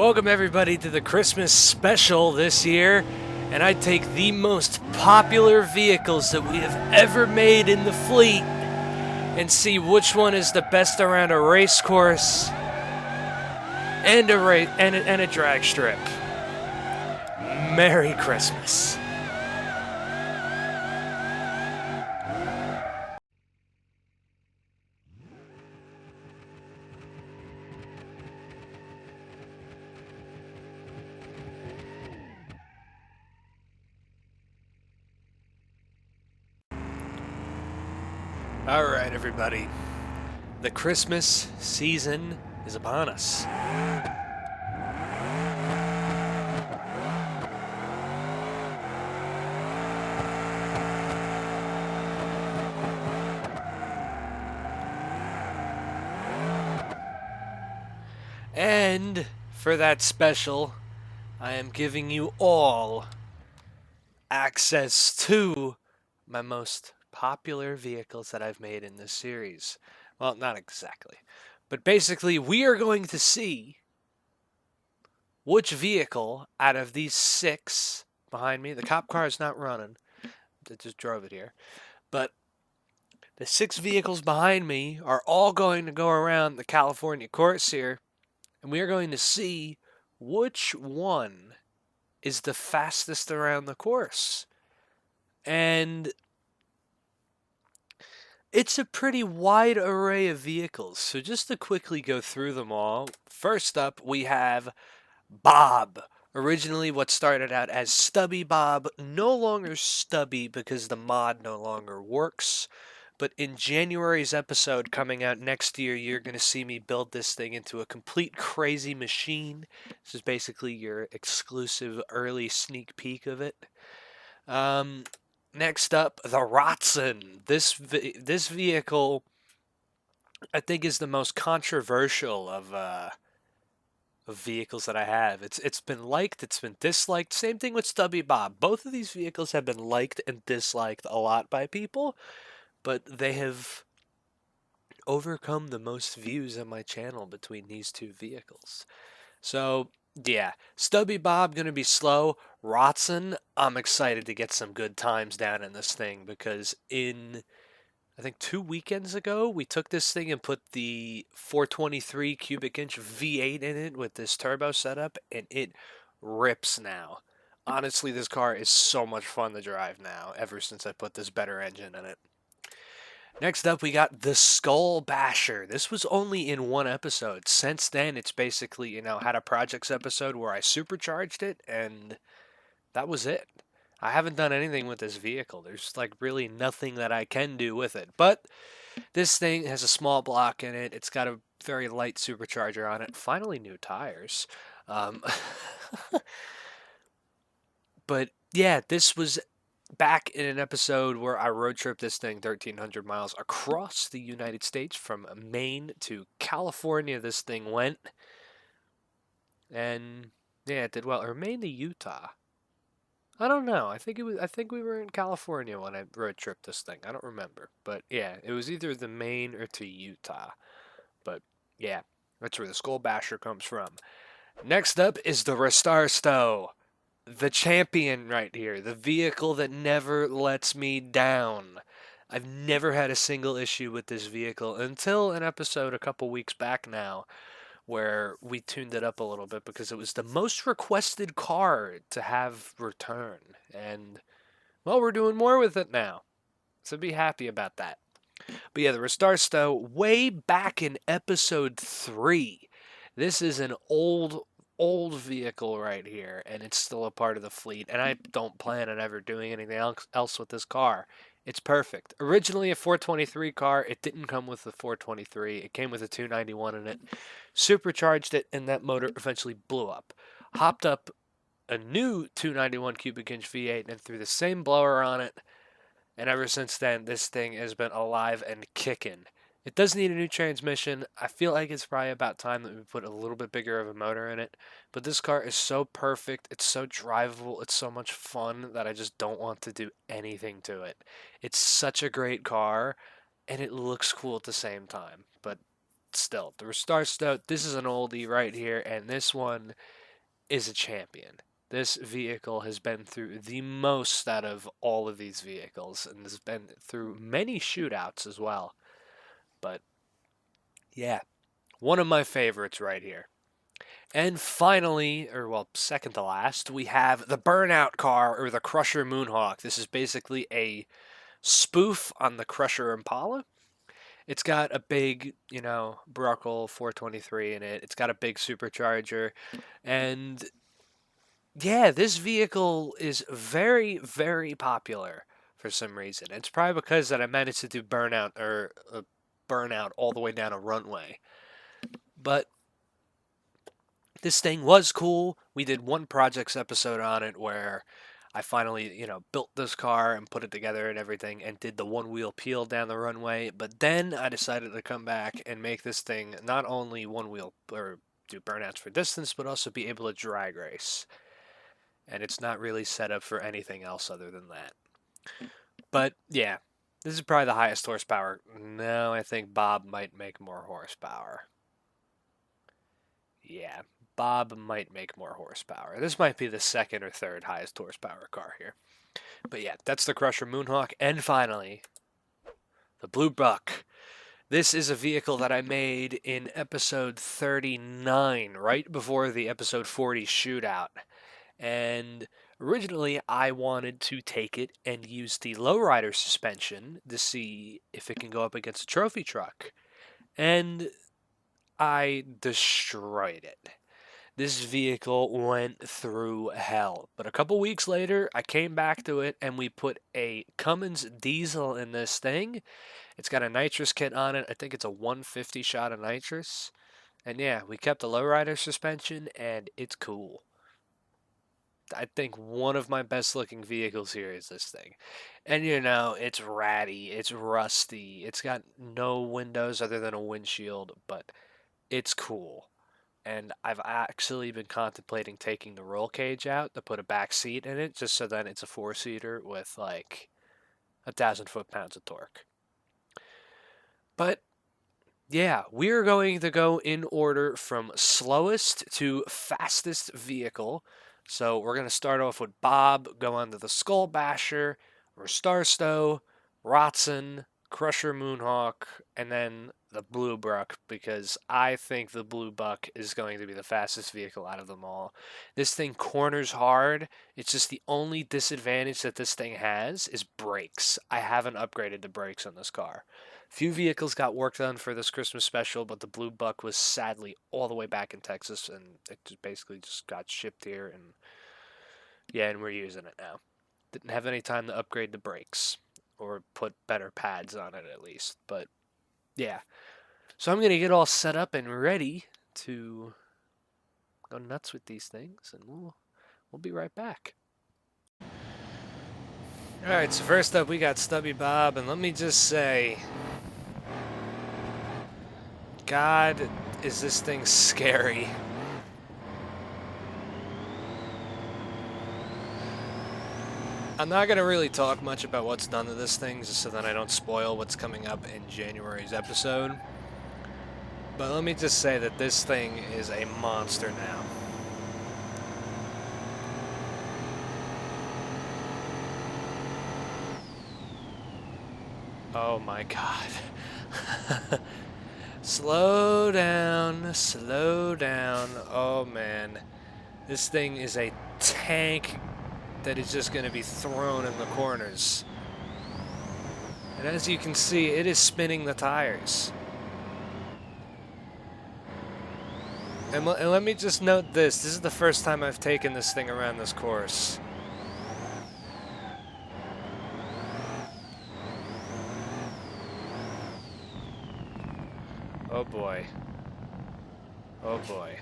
Welcome everybody to the Christmas special this year, and I take the most popular vehicles that we have ever made in the fleet and see which one is the best around a race course and a drag strip. Merry Christmas. Alright, everybody. The Christmas season is upon us. And for that special, I am giving you all access to my most popular vehicles that I've made in this series. Well, not exactly. But basically, we are going to see which vehicle out of these 6 behind me, the cop car is not running, I just drove it here, but the 6 vehicles behind me are all going to go around the California course here, and we are going to see which one is the fastest around the course. And it's a pretty wide array of vehicles, so just to quickly go through them all. First up, we have Bob. Originally what started out as Stubby Bob, no longer Stubby because the mod no longer works. But in January's episode coming out next year, you're going to see me build this thing into a complete crazy machine. This is basically your exclusive early sneak peek of it. Next up, the Roxon. This vehicle, I think, is the most controversial of vehicles that I have. It's been liked, it's been disliked. Same thing with Stubby Bob. Both of these vehicles have been liked and disliked a lot by people, but they have overcome the most views on my channel between these 2 vehicles. So yeah, Stubby Bob gonna be slow. Roxon, I'm excited to get some good times down in this thing because I think 2 weekends ago, we took this thing and put the 423 cubic inch V8 in it with this turbo setup, and it rips now. Honestly, this car is so much fun to drive now, ever since I put this better engine in it. Next up, we got the Skull Basher. This was only in 1 episode. Since then, it's basically, had a projects episode where I supercharged it, and that was it. I haven't done anything with this vehicle. There's really nothing that I can do with it. But this thing has a small block in it. It's got a very light supercharger on it. Finally, new tires. But yeah, this was back in an episode where I road tripped this thing 1,300 miles across the United States from Maine to California. This thing went, and yeah, it did well. Or Maine to Utah. I don't know. I think we were in California when I road tripped this thing. I don't remember, but yeah, it was either the Maine or to Utah. But yeah, that's where the Skull Basher comes from. Next up is the Restarsto. The champion right here, the vehicle that never lets me down. I've never had a single issue with this vehicle until an episode a couple weeks back now where we tuned it up a little bit because it was the most requested car to have return. And, well, we're doing more with it now. So be happy about that. But yeah, the Restarsto, way back in episode 3. This is an old vehicle right here, and it's still a part of the fleet, and I don't plan on ever doing anything else with this car. It's perfect. Originally a 423 car, it didn't come with the 423, it came with a 291 in it. Supercharged it, and that motor eventually blew up. Hopped up a new 291 cubic inch V8 and threw the same blower on it, and ever since then, this thing has been alive and kicking. It does need a new transmission. I feel like it's probably about time that we put a little bit bigger of a motor in it. But this car is so perfect. It's so drivable. It's so much fun that I just don't want to do anything to it. It's such a great car, and it looks cool at the same time. But still, the Star Stout, this is an oldie right here, and this one is a champion. This vehicle has been through the most out of all of these vehicles, and has been through many shootouts as well. But yeah, one of my favorites right here. And finally, or well, second to last, we have the Burnout car, or the Crusher Moonhawk. This is basically a spoof on the Crusher Impala. It's got a big, Bruckle 423 in it. It's got a big supercharger. And yeah, this vehicle is very, very popular for some reason. It's probably because that I managed to do burnout all the way down a runway. But this thing was cool. We did one projects episode on it where I finally, built this car and put it together and everything and did the one wheel peel down the runway. But then I decided to come back and make this thing not only one wheel or do burnouts for distance, but also be able to drag race. And it's not really set up for anything else other than that. But yeah, this is probably the highest horsepower. No, I think Bob might make more horsepower. Yeah, Bob might make more horsepower. This might be the second or third highest horsepower car here. But yeah, that's the Crusher Moonhawk. And finally, the Blue Buck. This is a vehicle that I made in episode 39, right before the episode 40 shootout. And originally, I wanted to take it and use the lowrider suspension to see if it can go up against a trophy truck. And I destroyed it. This vehicle went through hell. But a couple weeks later, I came back to it and we put a Cummins diesel in this thing. It's got a nitrous kit on it. I think it's a 150 shot of nitrous. And yeah, we kept the lowrider suspension and it's cool. I think one of my best looking vehicles here is this thing. And it's ratty, it's rusty, it's got no windows other than a windshield, but it's cool. And I've actually been contemplating taking the roll cage out to put a back seat in it, just so then it's a 4-seater with like 1,000 foot-pounds of torque. But yeah, we're going to go in order from slowest to fastest vehicle. So we're going to start off with Bob, go on to the Skull Basher, or Starstow, Roxon, Crusher Moonhawk, and then the Blue Buck, because I think the Blue Buck is going to be the fastest vehicle out of them all. This thing corners hard. It's just the only disadvantage that this thing has is brakes. I haven't upgraded the brakes on this car. Few vehicles got work done for this Christmas special, but the Blue Buck was sadly all the way back in Texas, and it basically just got shipped here, and yeah, and we're using it now. Didn't have any time to upgrade the brakes, or put better pads on it at least, but yeah. So I'm going to get all set up and ready to go nuts with these things, and we'll be right back. Alright, so first up we got Stubby Bob, and let me just say, God, is this thing scary. I'm not going to really talk much about what's done to this thing, just so that I don't spoil what's coming up in January's episode. But let me just say that this thing is a monster now. Oh my God. Slow down, slow down. Oh man. This thing is a tank that is just going to be thrown in the corners. And as you can see, it is spinning the tires. And let me just note this. This is the first time I've taken this thing around this course. Oh boy. Oh boy.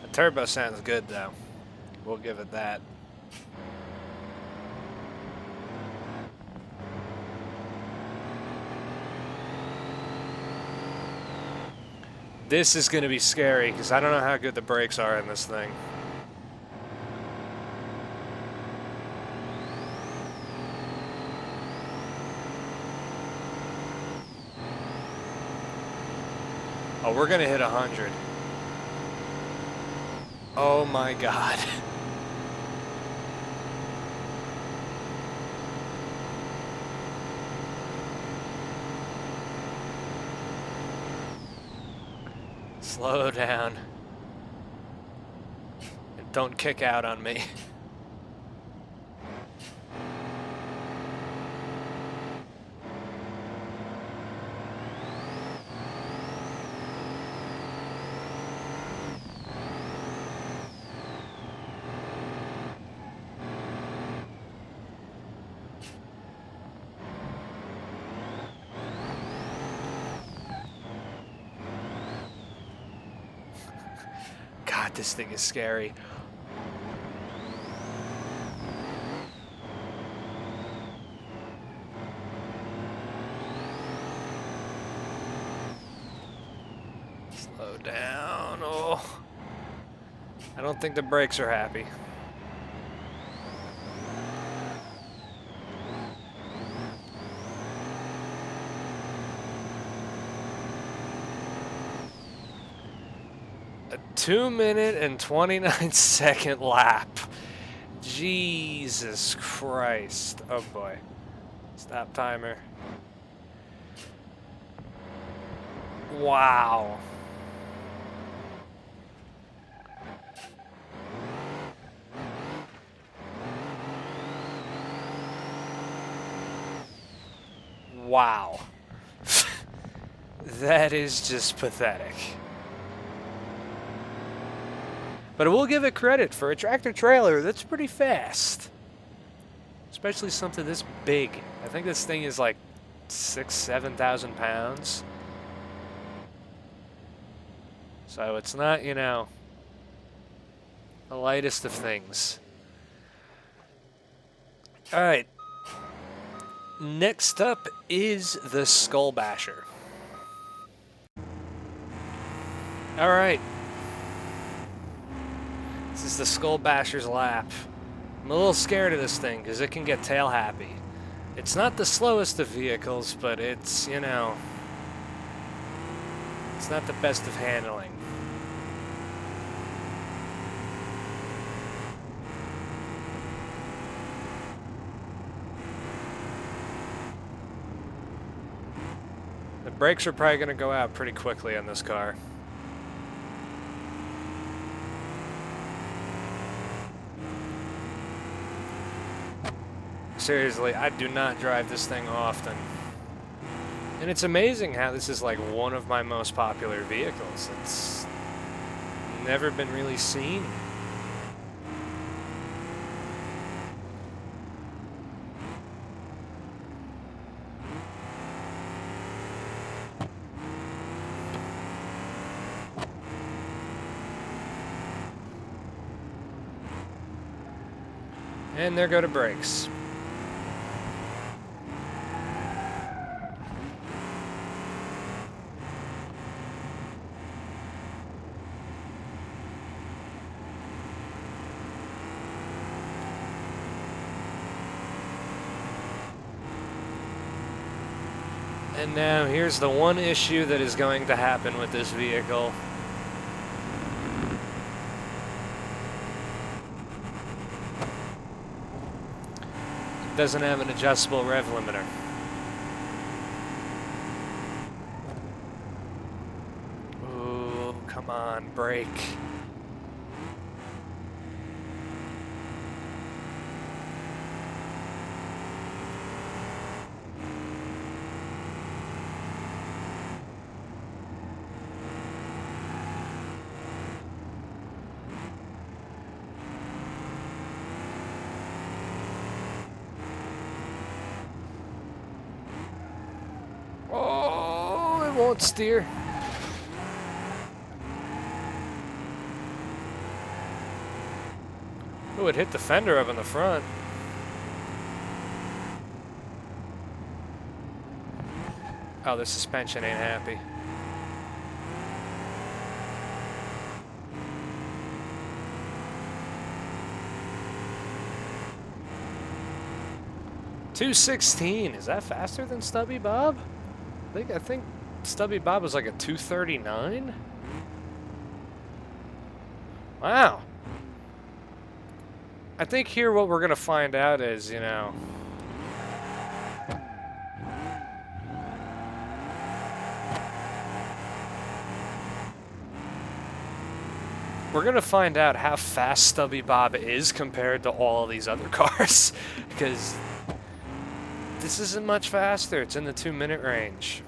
The turbo sounds good though. We'll give it that. This is going to be scary because I don't know how good the brakes are in this thing. Oh, we're gonna hit 100. Oh my God. Slow down. And don't kick out on me. God, this thing is scary. Slow down. Oh. I don't think the brakes are happy. A 2-minute and 29-second lap. Jesus Christ. Oh boy. Stop timer. Wow. Wow. That is just pathetic. But I will give it credit for a tractor trailer. That's pretty fast. Especially something this big. I think this thing is like 7,000 pounds. So it's not, you know, the lightest of things. All right. Next up is the Skull Basher. All right. This is the Skull Basher's lap. I'm a little scared of this thing because it can get tail happy. It's not the slowest of vehicles, but it's, you know, it's not the best of handling. The brakes are probably going to go out pretty quickly on this car. Seriously, I do not drive this thing often. And it's amazing how this is like one of my most popular vehicles. It's never been really seen. And there go the brakes. And now here's the one issue that is going to happen with this vehicle. It doesn't have an adjustable rev limiter. Ooh, come on, brake. Oh, it won't steer. Oh, it hit the fender up in the front. Oh, the suspension ain't happy. $216. Is that faster than Stubby Bob? I think Stubby Bob was like a 239? Wow. I think here what we're going to find out is, you know... We're going to find out how fast Stubby Bob is compared to all of these other cars. Because this isn't much faster. It's in the 2-minute range.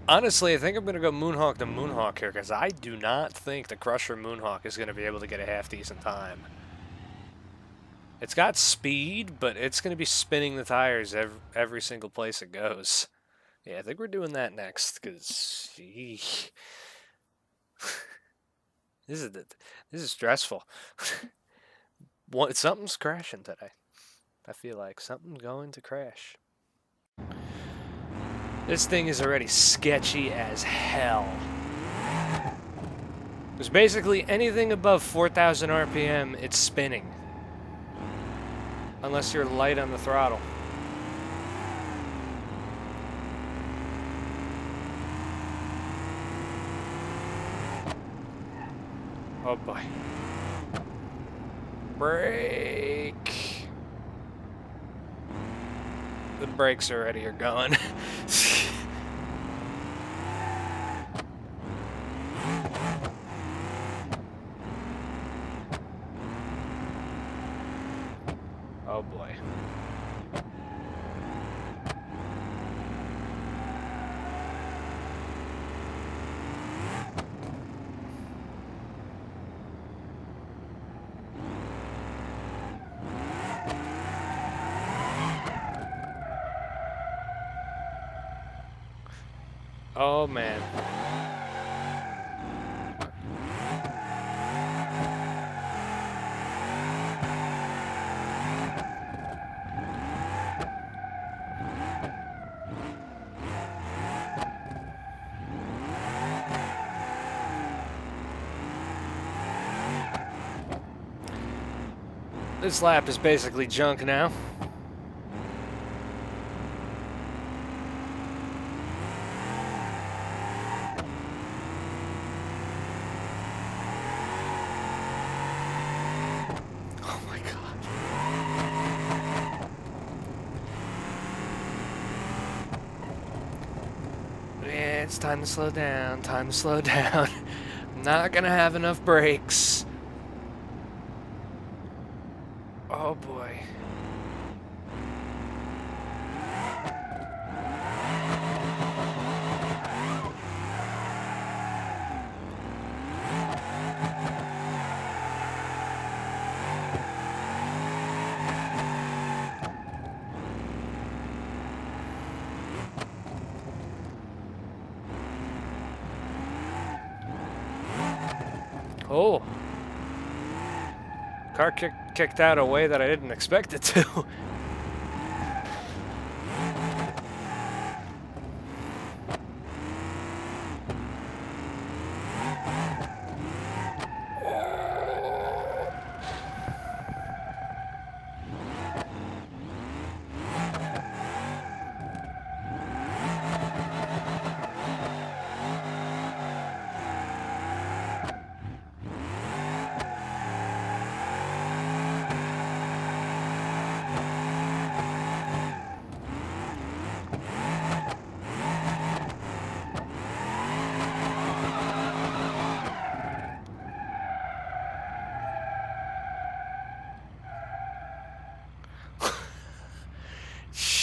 Honestly, I think I'm going to go Moonhawk to Moonhawk here, because I do not think the Crusher Moonhawk is going to be able to get a half-decent time. It's got speed, but it's going to be spinning the tires every single place it goes. Yeah, I think we're doing that next, because... this is stressful. Something's crashing today. I feel like something's going to crash. This thing is already sketchy as hell. Because basically anything above 4,000 RPM, it's spinning. Unless you're light on the throttle. Oh boy. Brake. The brakes already are going. Oh boy. Oh man. This lap is basically junk now. Oh my god. Yeah, it's time to slow down, time to slow down. I'm not gonna have enough brakes. Oh boy. Oh. Car kicked out a way that I didn't expect it to.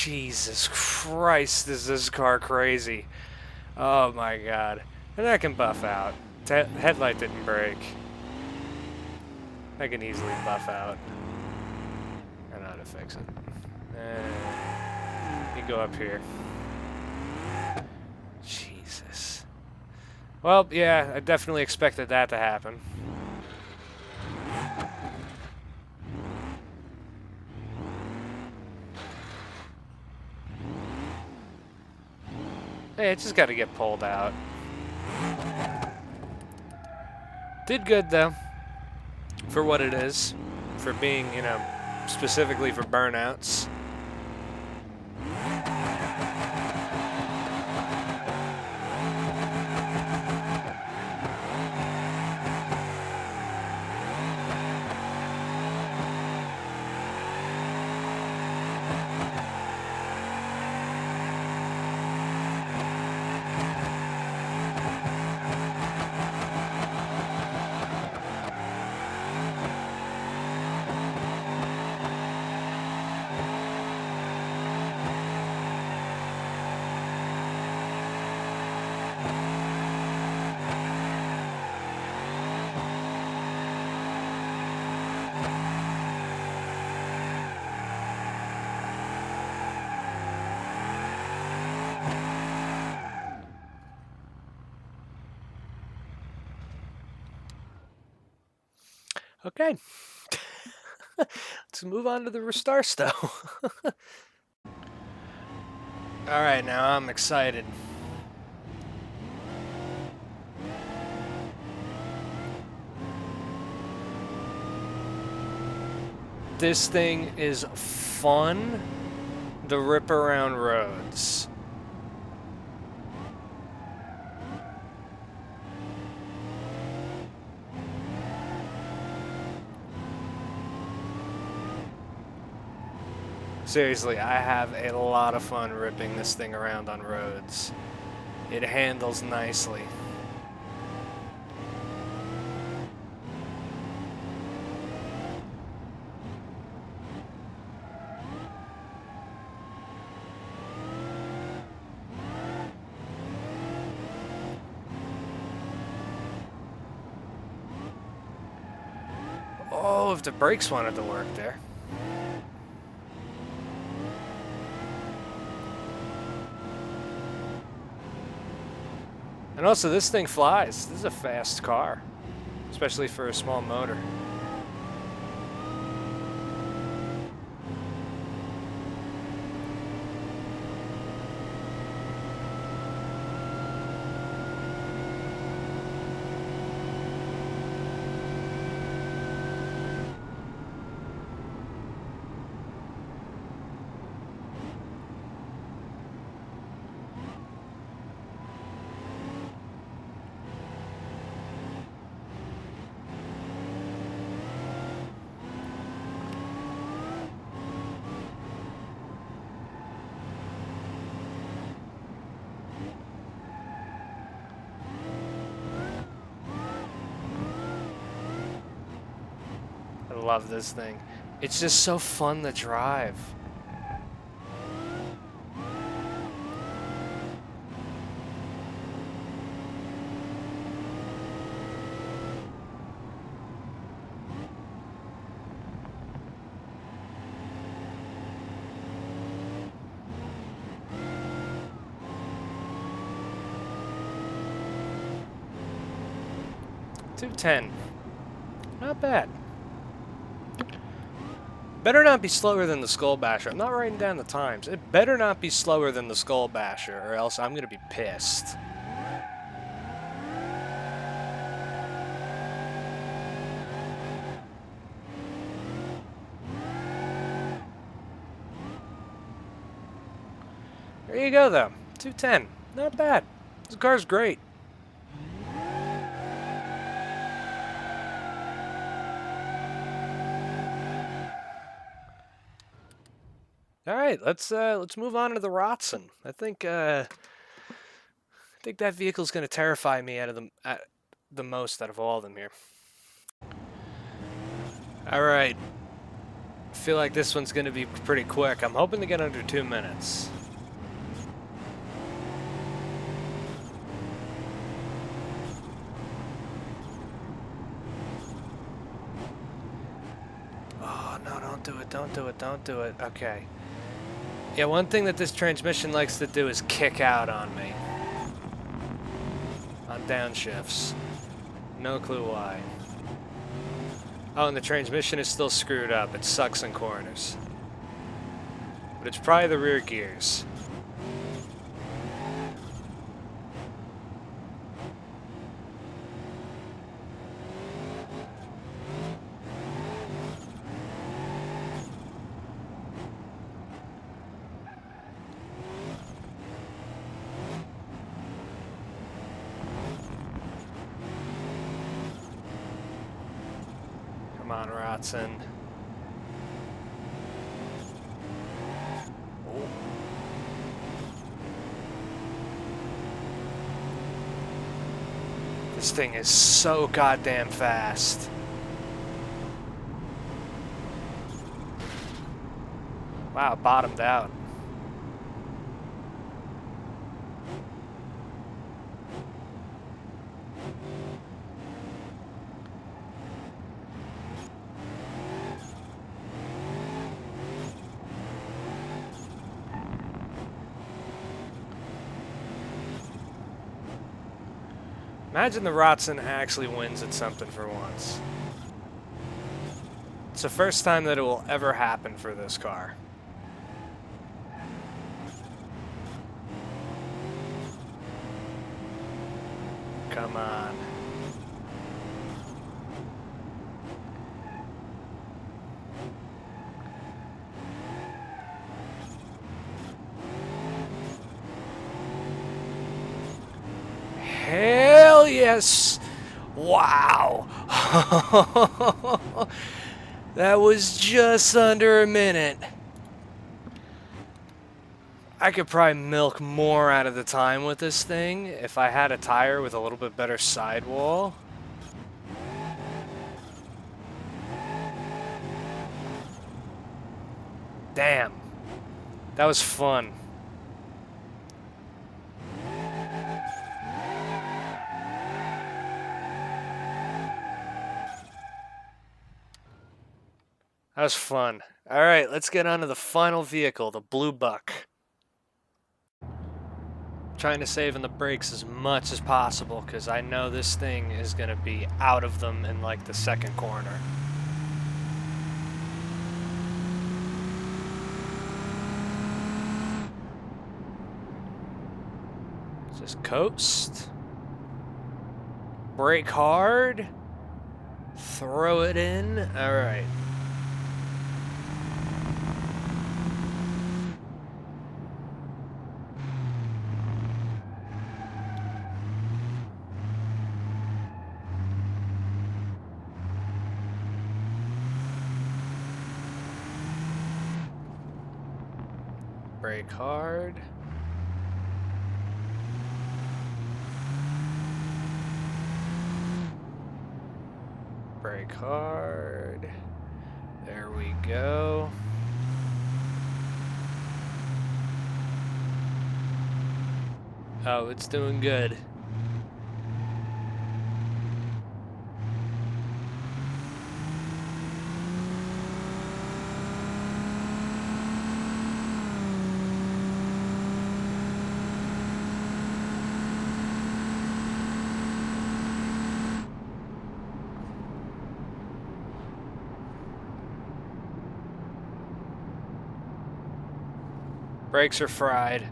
Jesus Christ, is this car crazy. Oh my god. And that can buff out. Headlight didn't break. I can easily buff out. I know how to fix it. You go up here. Jesus. Well, yeah, I definitely expected that to happen. Hey, it just got to get pulled out. Did good, though, for what it is. For being, you know, specifically for burnouts. Okay. Let's move on to the Restarsto. Alright, now I'm excited. This thing is fun to rip around roads. Seriously, I have a lot of fun ripping this thing around on roads. It handles nicely. Oh, if the brakes wanted to work there. And also, this thing flies. This is a fast car, especially for a small motor. I love this thing. It's just so fun to drive. .210. Not bad. Better not be slower than the Skull Basher. I'm not writing down the times. It better not be slower than the Skull Basher, or else I'm gonna be pissed. There you go, though. 210. Not bad. This car's great. All right, let's move on to the Roxon. I think that vehicle's gonna terrify me the most out of all of them here. All right, I feel like this one's gonna be pretty quick. I'm hoping to get under 2 minutes. Oh no! Don't do it! Don't do it! Don't do it! Okay. Yeah, one thing that this transmission likes to do is kick out on me. On downshifts. No clue why. Oh, and the transmission is still screwed up. It sucks in corners. But it's probably the rear gears. Come on, Roxon. Oh. This thing is so goddamn fast. Wow, bottomed out. Imagine the Roxon actually wins at something for once. It's the first time that it will ever happen for this car. Come on. Hell yes! Wow! That was just under a minute. I could probably milk more out of the time with this thing if I had a tire with a little bit better sidewall. Damn. That was fun. That was fun. Alright, let's get on to the final vehicle, the Blue Buck. Trying to save on the brakes as much as possible because I know this thing is going to be out of them in like the second corner. Just coast. Brake hard. Throw it in. Alright. Brake hard. Brake hard. There we go. Oh, it's doing good. Brakes are fried.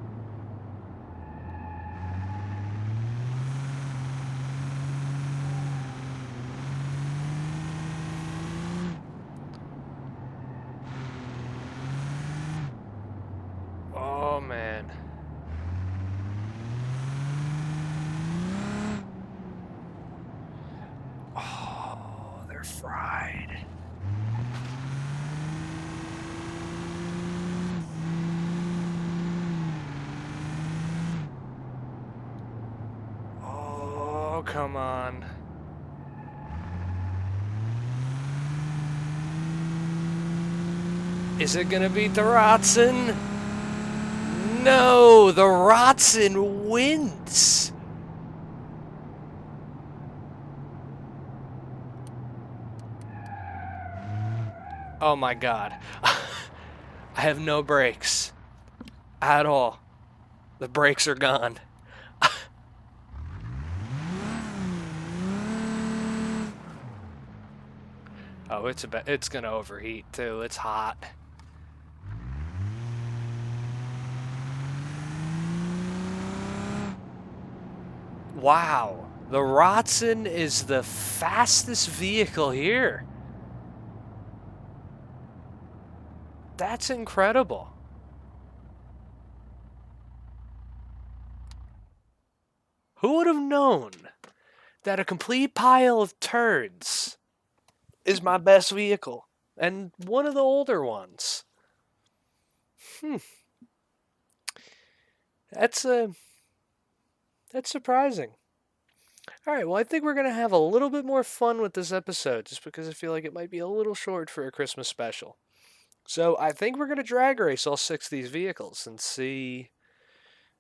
Oh man. Oh, they're fried. Oh, come on. Is it gonna beat the Roxon? No, the Roxon wins. Oh my god. I have no brakes at all. The brakes are gone. Oh, it's gonna overheat too. It's hot. Wow, the Roxon is the fastest vehicle here. That's incredible. Who would have known that a complete pile of turds is my best vehicle and one of the older ones? That's surprising. All right, well, I think we're going to have a little bit more fun with this episode just because I feel like it might be a little short for a Christmas special. So I think we're going to drag race all 6 of these vehicles and see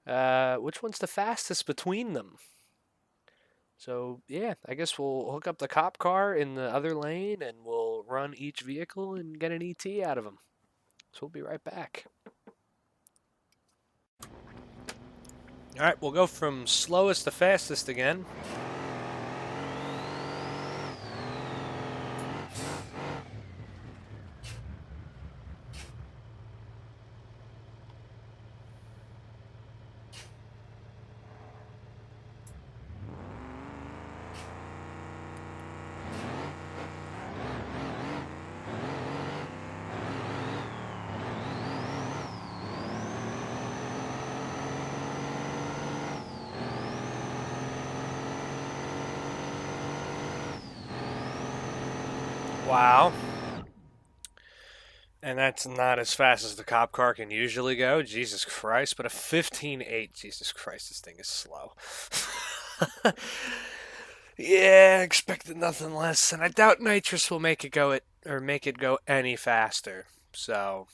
which one's the fastest between them. So, yeah, I guess we'll hook up the cop car in the other lane and we'll run each vehicle and get an ET out of them. So we'll be right back. All right, we'll go from slowest to fastest again. Wow. And that's not as fast as the cop car can usually go. Jesus Christ. But a 15.8. Jesus Christ, this thing is slow. Yeah, expected nothing less. And I doubt nitrous will make it go any faster. So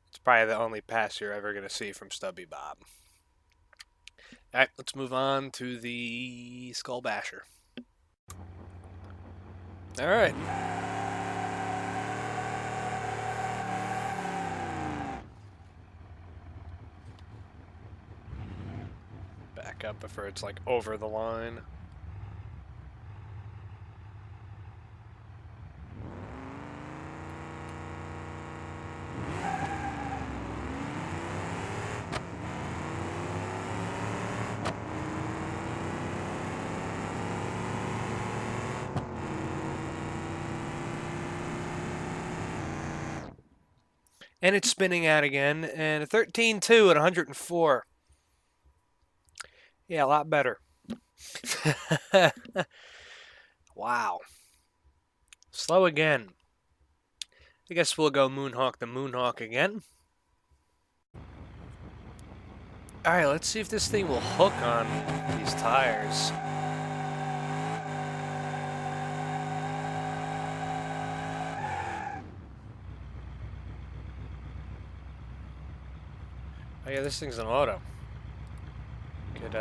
it's probably the only pass you're ever gonna see from Stubby Bob. Alright, let's move on to the Skull Basher. Alright. Back up before it's like over the line. And it's spinning out again, and a 13.2 at 104. Yeah, a lot better. Wow. Slow again. I guess we'll go Moonhawk the Moonhawk again. Alright, let's see if this thing will hook on these tires. Oh yeah, this thing's an auto. Could,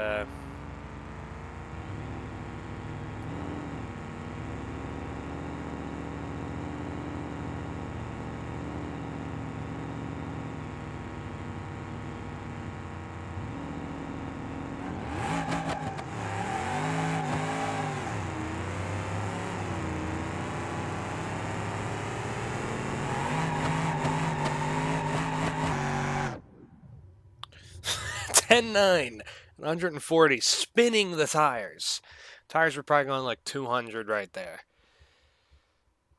10.9, 140, spinning the tires. Tires were probably going like 200 right there.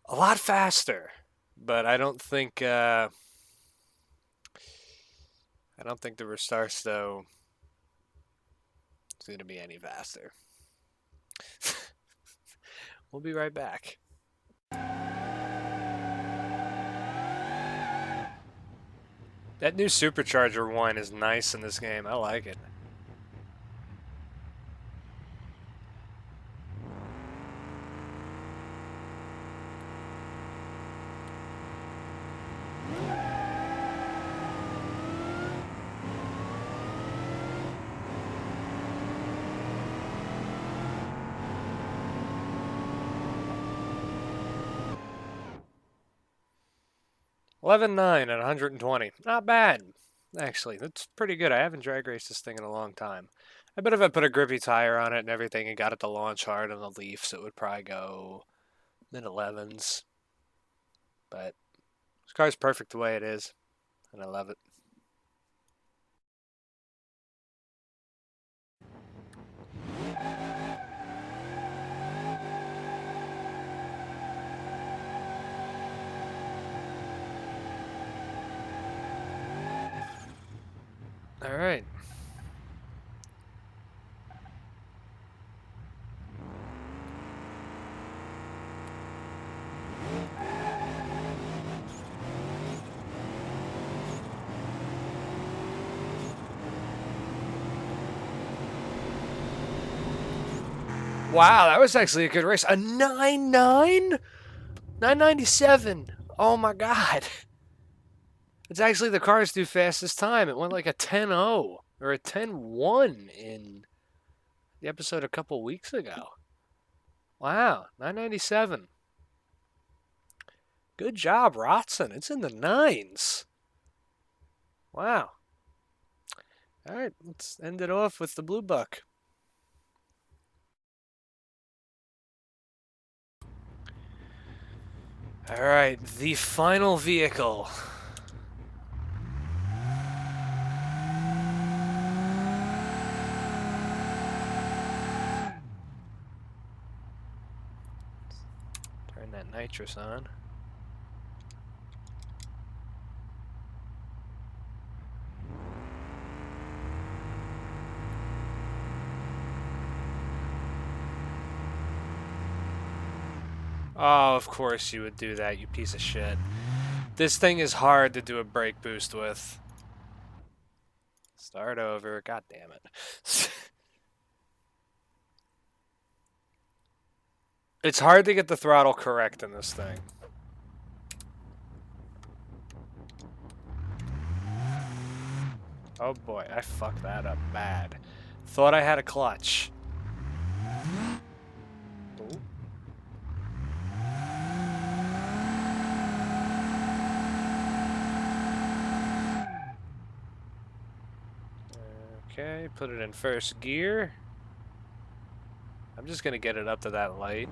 A lot faster, but I don't think the Restarts though is going to be any faster. We'll be right back. That new supercharger one is nice in this game. I like it. $11.9 at 120. Not bad. Actually, that's pretty good. I haven't drag raced this thing in a long time. I bet if I put a grippy tire on it and everything and got it to launch hard on the Leafs, it would probably go mid-11s. But this car's perfect the way it is, and I love it. All right. Wow, that was actually a good race. A 9.9? 997. Oh my god. It's actually the car's do fastest time. It went like a 10.0 or a 10.1 in the episode a couple weeks ago. Wow, 997. Good job, Roxon. It's in the 9s. Wow. All right, let's end it off with the Blue Buck. All right, the final vehicle. Turn that nitrous on. Oh, of course you would do that, you piece of shit. This thing is hard to do a brake boost with. Start over. God damn it. It's hard to get the throttle correct in this thing. Oh boy, I fucked that up bad. Thought I had a clutch. Ooh. Okay, put it in first gear. I'm just gonna get it up to that light.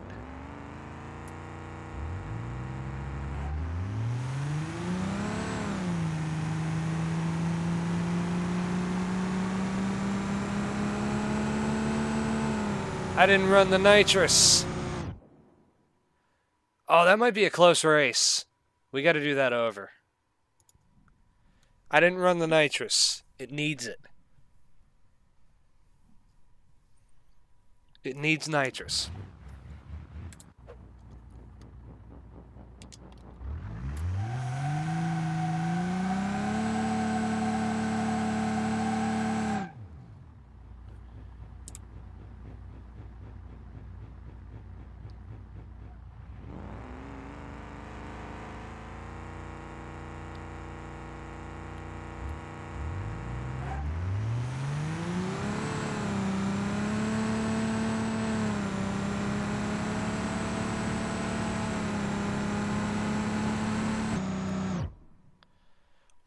I didn't run the nitrous. Oh, that might be a close race. We gotta do that over. I didn't run the nitrous. It needs it. It needs nitrous.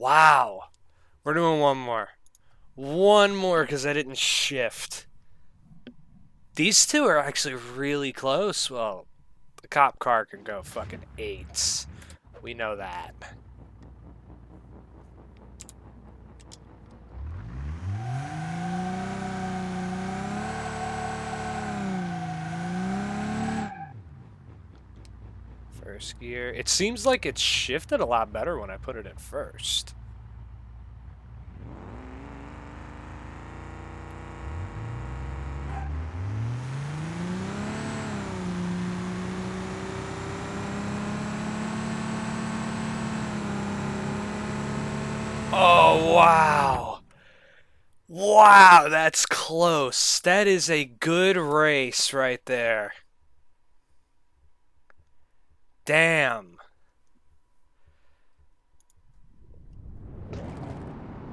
Wow. We're doing one more. One more because I didn't shift. These two are actually really close. Well, the cop car can go fucking 8s. We know that. First gear. It seems like it's shifted a lot better when I put it in first. Oh, wow. Wow, that's close. That is a good race right there. Damn.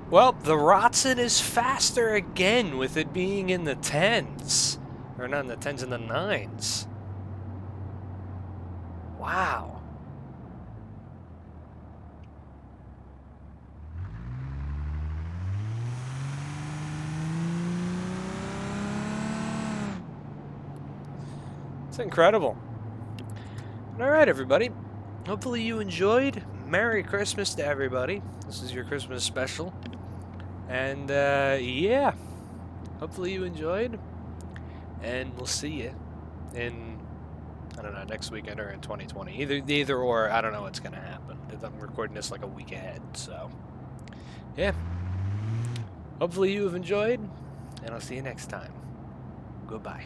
Well, the Roxon is faster again with it being in the 10s. Or not in the 10s, in the 9s. Wow. It's incredible. Alright, everybody. Hopefully you enjoyed. Merry Christmas to everybody. This is your Christmas special. And, yeah. Hopefully you enjoyed. And we'll see you in, I don't know, next weekend or in 2020. Either or, I don't know what's going to happen. I'm recording this like a week ahead, so. Yeah. Hopefully you have enjoyed. And I'll see you next time. Goodbye.